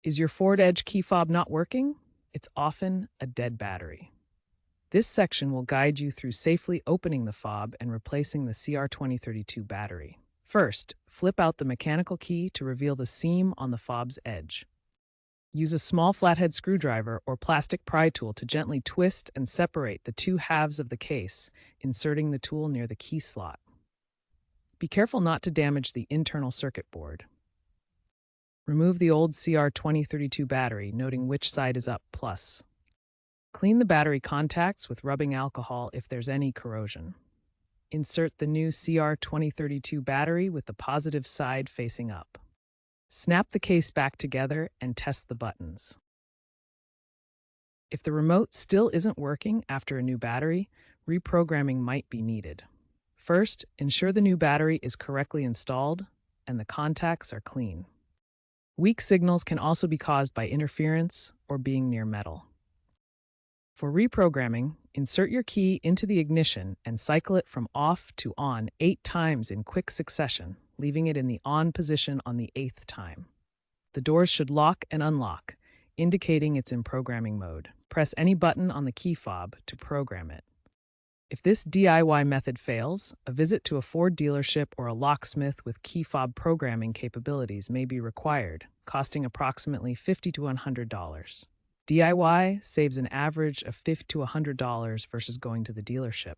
Is your Ford Edge key fob not working? It's often a dead battery. This section will guide you through safely opening the fob and replacing the CR2032 battery. First, flip out the mechanical key to reveal the seam on the fob's edge. Use a small flathead screwdriver or plastic pry tool to gently twist and separate the two halves of the case, inserting the tool near the key slot. Be careful not to damage the internal circuit board. Remove the old CR2032 battery, noting which side is up plus. Clean the battery contacts with rubbing alcohol if there's any corrosion. Insert the new CR2032 battery with the positive side facing up. Snap the case back together and test the buttons. If the remote still isn't working after a new battery, reprogramming might be needed. First, ensure the new battery is correctly installed and the contacts are clean. Weak signals can also be caused by interference or being near metal. For reprogramming, insert your key into the ignition and cycle it from off to on 8 times in quick succession, leaving it in the on position on the 8th time. The doors should lock and unlock, indicating it's in programming mode. Press any button on the key fob to program it. If this DIY method fails, a visit to a Ford dealership or a locksmith with key fob programming capabilities may be required, costing approximately $50 to $100. DIY saves an average of $50 to $100 versus going to the dealership.